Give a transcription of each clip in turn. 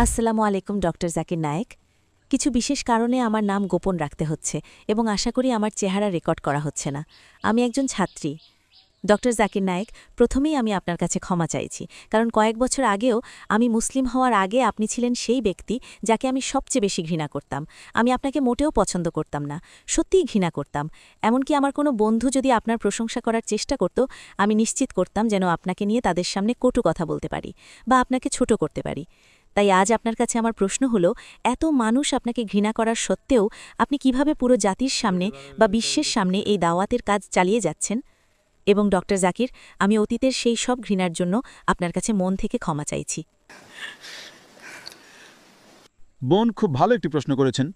আসসালামু আলাইকুম ডক্টর জাকির নায়েক। কিছু বিশেষ কারণে আমার নাম গোপন রাখতে হচ্ছে এবং আশা করি আমার চেহারা রেকর্ড করা হচ্ছে না। আমি একজন ছাত্রী। ডক্টর জাকির নায়েক, প্রথমেই আমি আপনার কাছে ক্ষমা চাইছি, কারণ কয়েক বছর আগেও আমি মুসলিম হওয়ার আগে আপনি ছিলেন সেই ব্যক্তি যাকে আমি সবচেয়ে বেশি ঘৃণা করতাম। আমি আপনাকে মোটেও পছন্দ করতাম না, সত্যিই ঘৃণা করতাম। এমনকি আমার কোনো বন্ধু যদি আপনার প্রশংসা করার চেষ্টা করত, আমি নিশ্চিত করতাম যেন আপনাকে নিয়ে তাদের সামনে কটু কথা বলতে পারি বা আপনাকে ছোট করতে পারি। তাই আজ আপনার কাছে আমার প্রশ্ন হলো, এত মানুষ আপনাকে ঘৃণা করার সত্ত্বেও আপনি কিভাবে পুরো জাতির সামনে বা বিশ্বের সামনে এই দাওয়াতের কাজ চালিয়ে যাচ্ছেন? এবং ডক্টর জাকির, আমি অতীতের সেই সব ঘৃণার জন্য আপনার কাছে মন থেকে ক্ষমা চাইছি। বোন খুব ভালো একটি প্রশ্ন করেছেন।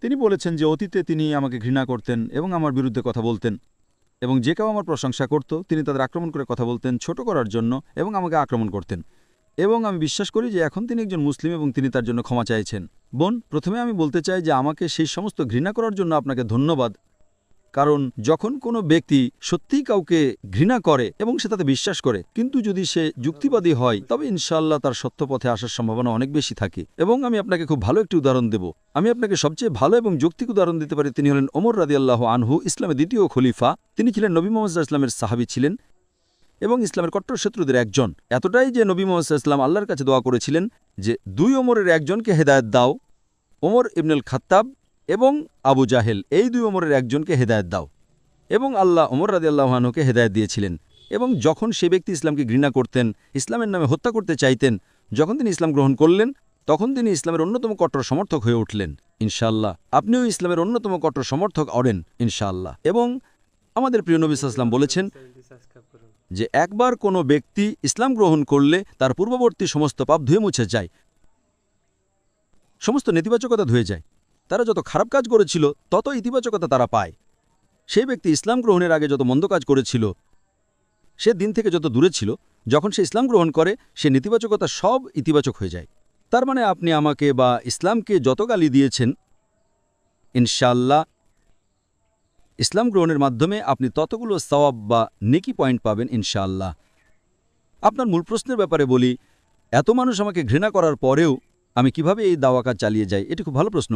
তিনি বলেছেন যে অতীতে তিনি আমাকে ঘৃণা করতেন এবং আমার বিরুদ্ধে কথা বলতেন, এবং যে কেউ আমার প্রশংসা করত তিনি তাদের আক্রমণ করে কথা বলতেন ছোট করার জন্য এবং আমাকে আক্রমণ করতেন। এবং আমি বিশ্বাস করি যে এখন তিনি একজন মুসলিম এবং তিনি তার জন্য ক্ষমা চাইছেন। বোন, প্রথমে আমি বলতে চাই যে আমাকে সেই সমস্ত ঘৃণা করার জন্য আপনাকে ধন্যবাদ, কারণ যখন কোনো ব্যক্তি সত্যিই কাউকে ঘৃণা করে এবং সে তাতে বিশ্বাস করে, কিন্তু যদি সে যুক্তিবাদী হয়, তবে ইনশাআল্লাহ তার সত্য পথে আসার সম্ভাবনা অনেক বেশি থাকে। এবং আমি আপনাকে খুব ভালো একটি উদাহরণ দেব। আমি আপনাকে সবচেয়ে ভালো এবং যৌক্তিক উদাহরণ দিতে পারি। তিনি হলেন ওমর রাদিয়াল্লাহু আনহু, ইসলামের দ্বিতীয় খলিফা। তিনি ছিলেন নবী মুহাম্মদ সাল্লাল্লাহু আলাইহি ওয়াসাল্লামের সাহাবী ছিলেন এবং ইসলামের কট্টর শত্রুদের একজন। এতটাই যে নবী মুহাম্মদ সাল্লাল্লাহু আলাইহি ওয়াসাল্লাম আল্লাহর কাছে দোয়া করেছিলেন যে দুই ওমরের একজনকে হেদায়েত দাও, ওমর ইবনুল খাত্তাব এবং আবু জাহেল, এই দুই ওমরের একজনকে হেদায়েত দাও। এবং আল্লাহ ওমর রাদিয়াল্লাহু আনহুকে হেদায়েত দিয়েছিলেন। এবং যখন সে ব্যক্তি ইসলামকে ঘৃণা করতেন, ইসলামের নামে হত্যা করতে চাইতেন, যখন তিনি ইসলাম গ্রহণ করলেন, তখন তিনি ইসলামের অন্যতম কট্টর সমর্থক হয়ে উঠলেন। ইনশাআল্লাহ আপনিও ইসলামের অন্যতম কট্টর সমর্থক হবেন ইনশাআল্লাহ। এবং আমাদের প্রিয় নবী সাল্লাল্লাহু আলাইহি ওয়াসাল্লাম বলেছেন যে একবার কোনো ব্যক্তি ইসলাম গ্রহণ করলে তার পূর্ববর্তী সমস্ত পাপ ধুয়ে মুছে যায়, সমস্ত নেতিবাচকতা ধুয়ে যায়। তারা যত খারাপ কাজ করেছিল তত ইতিবাচকতা তারা পায়। সেই ব্যক্তি ইসলাম গ্রহণের আগে যত মন্দ কাজ করেছিল, সে দিন থেকে যত দূরে ছিল, যখন সে ইসলাম গ্রহণ করে সে নেতিবাচকতা সব ইতিবাচক হয়ে যায়। তার মানে আপনি আমাকে বা ইসলামকে যত গালি দিয়েছেন, ইনশাআল্লাহ ইসলাম গ্রহণের মাধ্যমে আপনি ততগুলো সওয়াব বা নেকি পয়েন্ট পাবেন ইনশাআল্লাহ। আপনার মূল প্রশ্নের ব্যাপারে বলি, এত মানুষ আমাকে ঘৃণা করার পরেও আমি কিভাবে এই দাওয়া কাজ চালিয়ে যাই, এটি খুব ভালো প্রশ্ন।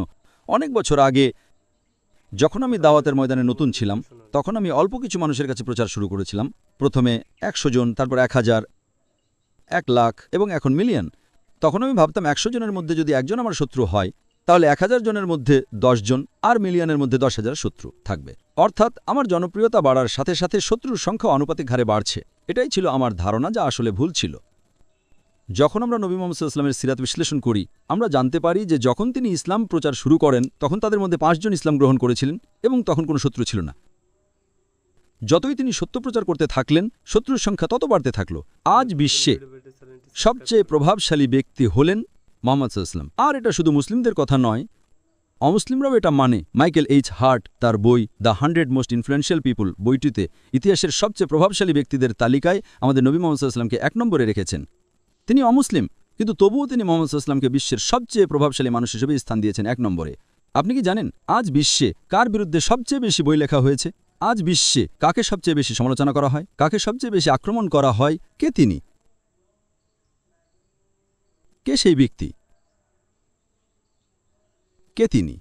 অনেক বছর আগে যখন আমি দাওয়াতের ময়দানে নতুন ছিলাম, তখন আমি অল্প কিছু মানুষের কাছে প্রচার শুরু করেছিলাম। প্রথমে 100 জন, তারপর 1000, 1 লাখ এবং এখন মিলিয়ন। তখন আমি ভাবতাম 100 জনের মধ্যে যদি একজন আমার শত্রু হয়, তাহলে 1000 জনের মধ্যে 10 জন আর মিলিয়নের মধ্যে 10,000 শত্রু থাকবে। অর্থাৎ আমার জনপ্রিয়তা বাড়ার সাথে সাথে শত্রুর সংখ্যা আনুপাতিক হারে বাড়ছে। এটাই ছিল আমার ধারণা, যা আসলে ভুল ছিল। যখন আমরা নবী মুহাম্মদ সাল্লাল্লাহু আলাইহি ওয়াসাল্লামের সিরাত বিশ্লেষণ করি, আমরা জানতে পারি যে যখন তিনি ইসলাম প্রচার শুরু করেন তখন তাদের মধ্যে 5 জন ইসলাম গ্রহণ করেছিলেন এবং তখন কোনো শত্রু ছিল না। যতই তিনি সত্য প্রচার করতে থাকলেন, শত্রুর সংখ্যা তত বাড়তে থাকল। আজ বিশ্বে সবচেয়ে প্রভাবশালী ব্যক্তি হলেন মুহাম্মদ সাল্লাল্লাহু আলাইহি ওয়াসাল্লাম। আর এটা শুধু মুসলিমদের কথা নয়, অমুসলিমরাও এটা মানে। মাইকেল এইচ হার্ট তার বই দ্য 100 মোস্ট ইনফ্লুয়েন্সিয়াল পিপল বইটিতে ইতিহাসের সবচেয়ে প্রভাবশালী ব্যক্তিদের তালিকায় আমাদের নবী মুহাম্মদ সাল্লাল্লাহু আলাইহি ওয়াসাল্লামকে 1 নম্বরে রেখেছেন। তিনি অমুসলিম, কিন্তু তবুও তিনি মুহাম্মদ সাল্লাল্লাহু আলাইহি ওয়াসাল্লামকে বিশ্বের সবচেয়ে প্রভাবশালী মানুষ হিসেবে স্থান দিয়েছেন 1 নম্বরে। আপনি কি জানেন আজ বিশ্বে কার বিরুদ্ধে সবচেয়ে বেশি বই লেখা হয়েছে? আজ বিশ্বে কাকে সবচেয়ে বেশি সমালোচনা করা হয়, কাকে সবচেয়ে বেশি আক্রমণ করা হয়? কে তিনি? কে সেই ব্যক্তি? কে তিনি?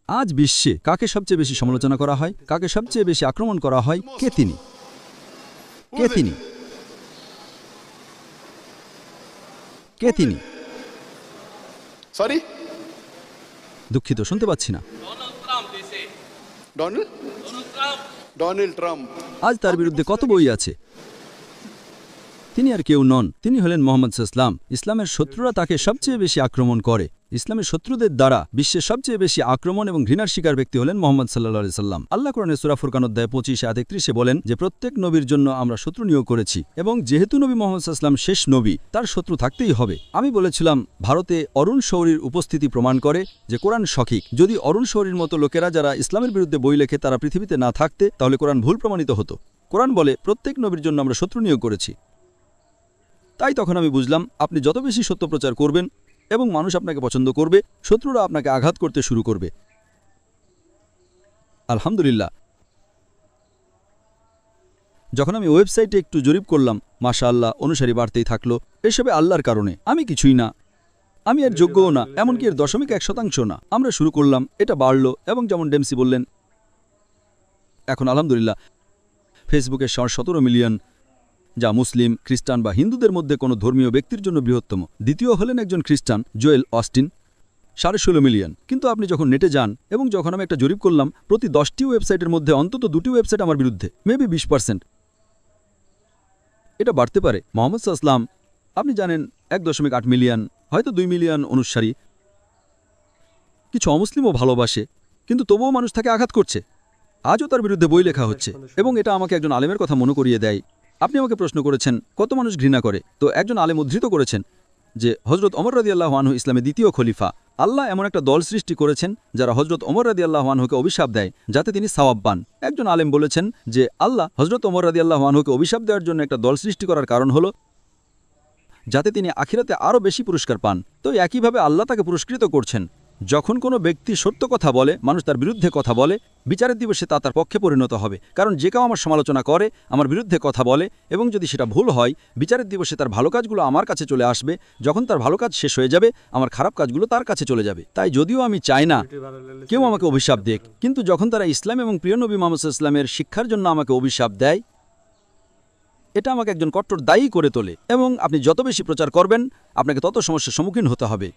আজ বিশ্বে কাকে সবচেয়ে বেশি সমালোচনা করা হয়, কাকে সবচেয়ে বেশি আক্রমণ করা হয়? কে তিনি? কে তিনি? কে তিনি? সরি, দুঃখিত, শুনতে পাচ্ছি না। Donald Trump. আজ তার বিরুদ্ধে কত বই আছে। তিনি আর কেউ নন, তিনি হলেন মুহাম্মদ সাল্লাল্লাহু আলাইহি ওয়াসাল্লাম। ইসলামের শত্রুরা তাকে সবচেয়ে বেশি আক্রমণ করে। ইসলামের শত্রুদের দ্বারা বিশ্বের সবচেয়ে বেশি আক্রমণ এবং ঘৃণার শিকার ব্যক্তি হলেন মুহাম্মদ সাল্লাল্লাহু আলাইহি ওয়াসাল্লাম। আল্লাহ কোরআনে সূরা ফুরকান অধ্যায় 25 আয়াত 31 বলেন যে প্রত্যেক নবীর জন্য আমরা শত্রু নিয়োগ করেছি, এবং যেহেতু নবী মুহাম্মদ সাল্লাল্লাহু আলাইহি ওয়াসাল্লাম শেষ নবী, তার শত্রু থাকতেই হবে। আমি বলেছিলাম ভারতে অরুণ শৌরীর উপস্থিতি প্রমাণ করে যে কোরআন সঠিক। যদি অরুণ শৌরীর মতো লোকেরা যারা ইসলামের বিরুদ্ধে বই লেখে তারা পৃথিবীতে না থাকতে, তাহলে কোরআন ভুল প্রমাণিত হতো। কোরআন বলে প্রত্যেক নবীর জন্য আমরা শত্রু নিয়োগ করেছি। তাই তখন আমি বুঝলাম আপনি যত বেশি সত্য প্রচার করবেন এবং মানুষ আপনাকে পছন্দ করবে, শত্রুরা আপনাকে আঘাত করতে শুরু করবে। আলহামদুলিল্লাহ, যখন আমি ওয়েবসাইটে একটু জরিপ করলাম, মাশাআল্লাহ অনুসারী বাড়তেই থাকলো। এসবে আল্লাহর কারণে, আমি কিছুই না। আমি এর যোগ্যও না, এমনকি এর 0.1% না। আমরা শুরু করলাম, এটা বাড়লো, এবং যেমন ডেমসি বললেন, এখন আলহামদুলিল্লাহ ফেসবুকে 17 মিলিয়ন, যা মুসলিম, খ্রিস্টান বা হিন্দুদের মধ্যে কোনো ধর্মীয় ব্যক্তির জন্য বৃহত্তম। দ্বিতীয় হলেন একজন খ্রিস্টান, জোয়েল অস্টিন, 16.5 মিলিয়ন। কিন্তু আপনি যখন নেটে যান, এবং যখন আমি একটা জরিপ করলাম, প্রতি 10টি ওয়েবসাইটের মধ্যে অন্তত 2টি ওয়েবসাইট আমার বিরুদ্ধে, মেবি 20%। এটা বাড়তে পারে। মোহাম্মদ সাল্লাল্লাহু আলাইহি ওয়াসাল্লাম, আপনি জানেন, 1.8 মিলিয়ন, হয়তো 2 মিলিয়ন অনুসারী। কিছু অমুসলিমও ভালোবাসে, কিন্তু তবুও মানুষ তাকে আঘাত করছে। আজও তার বিরুদ্ধে বই লেখা হচ্ছে, এবং এটা আমাকে একজন আলেমের কথা মনে করিয়ে দেয়। আপনি আমাকে প্রশ্ন করেছেন কত মানুষ ঘৃণা করে, তো একজন আলেম উদ্ধৃত করেছেন যে হযরত ওমর রাদিয়াল্লাহু আনহু ইসলামের দ্বিতীয় খলিফা। আল্লাহ এমন একটা দল সৃষ্টি করেছেন যারা হযরত ওমর রাদিয়াল্লাহু আনহুকে অভিশাপ দেয় যাতে তিনি সওয়াব পান। একজন আলেম বলেছেন যে আল্লাহ হযরত ওমর রাদিয়াল্লাহু আনহুকে অভিশাপ দেওয়ার জন্য একটা দল সৃষ্টি করার কারণ হলো যাতে তিনি আখিরাতে আরও বেশি পুরস্কার পান। তো একইভাবে আল্লাহ তাকে পুরস্কৃত করছেন। যখন কোনো ব্যক্তি সত্য কথা বলে, মানুষ তার বিরুদ্ধে কথা বলে, বিচারের দিবসে তা তার পক্ষে পরিণত হবে। কারণ যে কেউ আমার সমালোচনা করে, আমার বিরুদ্ধে কথা বলে, এবং যদি সেটা ভুল হয়, বিচারের দিবসে তার ভালো কাজগুলো আমার কাছে চলে আসবে। যখন তার ভালো কাজ শেষ হয়ে যাবে, আমার খারাপ কাজগুলো তার কাছে চলে যাবে। তাই যদিও আমি চাই না কেউ আমাকে অভিশাপ দেখ, কিন্তু যখন তারা ইসলাম এবং প্রিয় নবী মুহাম্মদ সাল্লাল্লাহু আলাইহি ওয়াসাল্লামের শিক্ষার জন্য আমাকে অভিশাপ দেয়, এটা আমাকে একজন কট্টর দায়ী করে তোলে। এবং আপনি যত বেশি প্রচার করবেন, আপনাকে তত সমস্যার সম্মুখীন হতে হবে।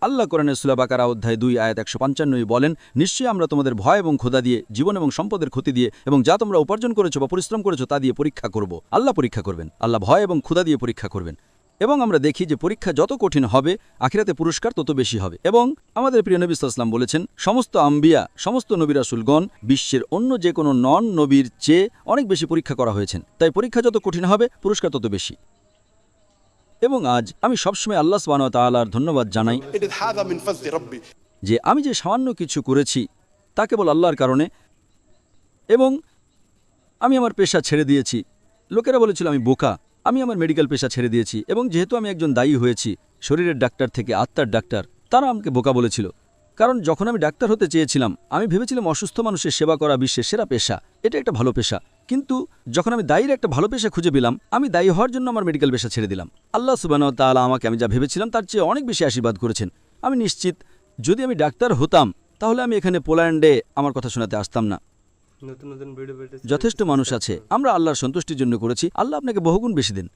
আল্লাহ কোরআনের সূরা বাকারা অধ্যায় 2 আয়াত 155 বলেন, নিশ্চয়ই আমরা তোমাদের ভয় এবং ক্ষুধা দিয়ে, জীবন এবং সম্পদের ক্ষতি দিয়ে, এবং যা তোমরা উপার্জন করেছো বা পরিশ্রম করেছো তা দিয়ে পরীক্ষা করব। আল্লাহ পরীক্ষা করবেন, আল্লাহ ভয় এবং ক্ষুধা দিয়ে পরীক্ষা করবেন। এবং আমরা দেখি যে পরীক্ষা যত কঠিন হবে, আখিরাতে পুরস্কার তত বেশি হবে। এবং আমাদের প্রিয় নবী সাল্লাল্লাহু আলাইহি ওয়াসাল্লাম বলেছেন, সমস্ত আম্বিয়া, সমস্ত নবী রাসূলগণ বিশ্বের অন্য যে কোনো নন নবীর চেয়ে অনেক বেশি পরীক্ষা করা হয়েছেন। তাই পরীক্ষা যত কঠিন হবে, পুরস্কার তত বেশি। এবং আজ আমি সবসময় আল্লাহ সুবহানাহু ওয়া তাআলার ধন্যবাদ জানাই It is هذا من فضل ربي. যে আমি যে সামান্য কিছু করেছি তা কেবল আল্লাহর কারণে। এবং আমি আমার পেশা ছেড়ে দিয়েছি। লোকেরা বলেছিল আমি বোকা। আমি আমার মেডিকেল পেশা ছেড়ে দিয়েছি, এবং যেহেতু আমি একজন দায়ী হয়েছি, শরীরের ডাক্তার থেকে আত্মার ডাক্তার, তারা আমাকে বোকা বলেছিল। কারণ যখন আমি ডাক্তার হতে চেয়েছিলাম, আমি ভেবেছিলাম অসুস্থ মানুষের সেবা করা বিশ্বের সেরা পেশা, এটা একটা ভালো পেশা। কিন্তু যখন আমি দায়ীর একটা ভালো পেশা খুঁজে পেলাম, আমি দায়ী হওয়ার জন্য আমার মেডিকেল পেশা ছেড়ে দিলাম। আল্লাহ সুবহানাহু ওয়া তাআলা আমাকে আমি যা ভেবেছিলাম তার চেয়ে অনেক বেশি আশীর্বাদ করেছেন। আমি নিশ্চিত যদি আমি ডাক্তার হতাম, তাহলে আমি এখানে পোল্যান্ডে আমার কথা শোনাতে আসতাম না। যথেষ্ট মানুষ আছে, আমরা আল্লাহর সন্তুষ্টির জন্য করেছি, আল্লাহ আপনাকে বহুগুণ বেশি দেন।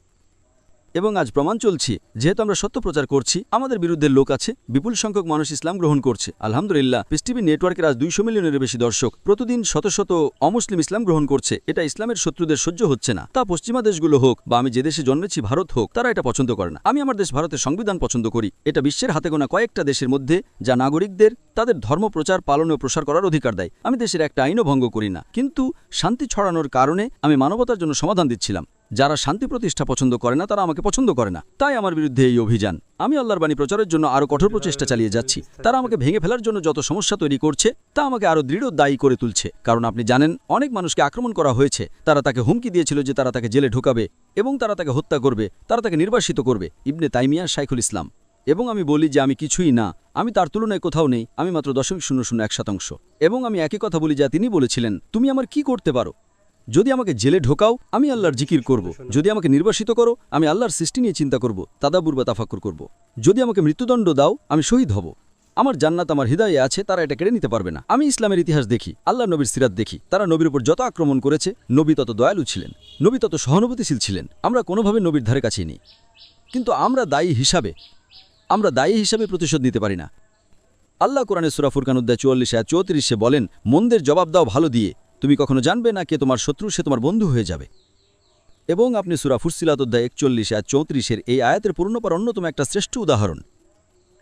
এবং আজ প্রমাণ চলছি, যেহেতু আমরা সত্য প্রচার করছি, আমাদের বিরুদ্ধে লোক আছে, বিপুল সংখ্যক মানুষ ইসলাম গ্রহণ করছে। আলহামদুলিল্লাহ, পিস টিভি নেটওয়ার্কের আজ 200 মিলিয়নের বেশি দর্শক, প্রতিদিন শত শত অমুসলিম ইসলাম গ্রহণ করছে। এটা ইসলামের শত্রুদের সহ্য হচ্ছে না। তা পশ্চিমা দেশগুলো হোক বা আমি যে দেশে জন্মেছি ভারত হোক, তারা এটা পছন্দ করে না। আমি আমার দেশ ভারতের সংবিধান পছন্দ করি। এটা বিশ্বের হাতে গোনা কয়েকটা দেশের মধ্যে যা নাগরিকদের তাদের ধর্ম প্রচার, পালন ও প্রসার করার অধিকার দেয়। আমি দেশের একটা আইনও ভঙ্গ করি না, কিন্তু শান্তি ছড়ানোর কারণে আমি মানবতার জন্য সমাধান দিচ্ছিলাম। যারা শান্তি প্রতিষ্ঠা পছন্দ করে না, তারা আমাকে পছন্দ করে না। তাই আমার বিরুদ্ধে এই অভিযান। আমি আল্লাহর বাণী প্রচারের জন্য আরও কঠোর প্রচেষ্টা চালিয়ে যাচ্ছি। তারা আমাকে ভেঙে ফেলার জন্য যত সমস্যা তৈরি করছে, তা আমাকে আরও দৃঢ় দায়ী করে তুলছে। কারণ আপনি জানেন, অনেক মানুষকে আক্রমণ করা হয়েছে। তারা তাকে হুমকি দিয়েছিল যে তারা তাকে জেলে ঢোকাবে এবং তারা তাকে হত্যা করবে, তারা তাকে নির্বাসিত করবে। ইবনে তাইমিয়া, শাইখুল ইসলাম। এবং আমি বলি যে আমি কিছুই না, আমি তার তুলনায় কোথাও নেই, আমি মাত্র 0.001%। এবং আমি একই কথা বলি যা তিনি বলেছিলেন, তুমি আমার কি করতে পারো? যদি আমাকে জেলে ঢোকাও, আমি আল্লাহর জিকির করব। যদি আমাকে নির্বাসিত করো, আমি আল্লাহর সৃষ্টি নিয়ে চিন্তা করব, তাদাব্বুর বা তাফাক্কুর করব। যদি আমাকে মৃত্যুদণ্ড দাও, আমি শহীদ হব। আমার জান্নাত আমার হৃদয়ে আছে, তারা এটা কেড়ে নিতে পারবে না। আমি ইসলামের ইতিহাস দেখি, আল্লাহ নবীর সিরাত দেখি, তারা নবীর উপর যত আক্রমণ করেছে, নবী তত দয়ালু ছিলেন, নবী তত সহানুভূতিশীল ছিলেন। আমরা কোনোভাবে নবীর ধারে কাছেই নেই। কিন্তু আমরা দায়ী হিসাবে প্রতিশোধ নিতে পারি না। আল্লাহ কোরআনে সূরা ফুরকান অধ্যায় 44-34 বলেন, মন্দের জবাব দাও ভালো দিয়ে, তুমি কখনো জানবে না কে তোমার শত্রু, সে তোমার বন্ধু হয়ে যাবে। এবং আপনি সূরা ফুসসিলাত অধ্যায় 41-34 এই আয়াতের পূর্ণপার অন্যতম একটা শ্রেষ্ঠ উদাহরণ।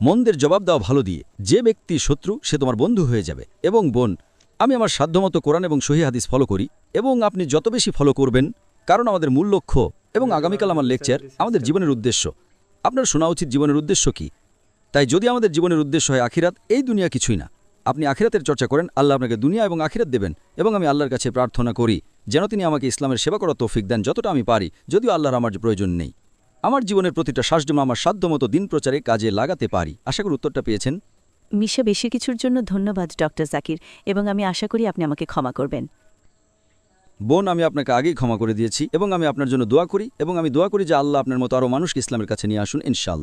মন্দের জবাব দাও ভালো দিয়ে, যে ব্যক্তি শত্রু সে তোমার বন্ধু হয়ে যাবে। এবং বোন, আমি আমার সাধ্যমতো কোরআন এবং সহিহ হাদিস ফলো করি, এবং আপনি যত বেশি ফলো করবেন, কারণ আমাদের মূল লক্ষ্য এবং আগামীকাল আমার লেকচার আমাদের জীবনের উদ্দেশ্য। আপনার শোনা উচিত জীবনের উদ্দেশ্য কি। তাই যদি আমাদের জীবনের উদ্দেশ্য হয় আখিরাত, এই দুনিয়া কিছুই না। আপনি আখিরাতের চর্চা করেন, আল্লাহ আপনাকে দুনিয়া এবং আখিরাত দেবেন। এবং আমি আল্লাহর কাছে প্রার্থনা করি যেন তিনি আমাকে ইসলামের সেবা করার তৌফিক দেন যতটা আমি পারি, যদিও আল্লাহর আমার প্রয়োজন নেই। আমার জীবনের প্রতিটা শ্বাস যেন আমার সাধ্যমতো দিন প্রচারে কাজে লাগাতে পারি। আশা করি উত্তরটা পেয়েছেন। মিশা বেশি কিছুর জন্য ধন্যবাদ ডক্টর জাকির, এবং আমি আশা করি আপনি আমাকে ক্ষমা করবেন। বোন, আমি আপনাকে আগেই ক্ষমা করে দিয়েছি, এবং আমি আপনার জন্য দোয়া করি, এবং আমি দোয়া করি যে আল্লাহ আপনার মতো আরও মানুষকে ইসলামের কাছে নিয়ে আসুন ইনশাআল্লাহ।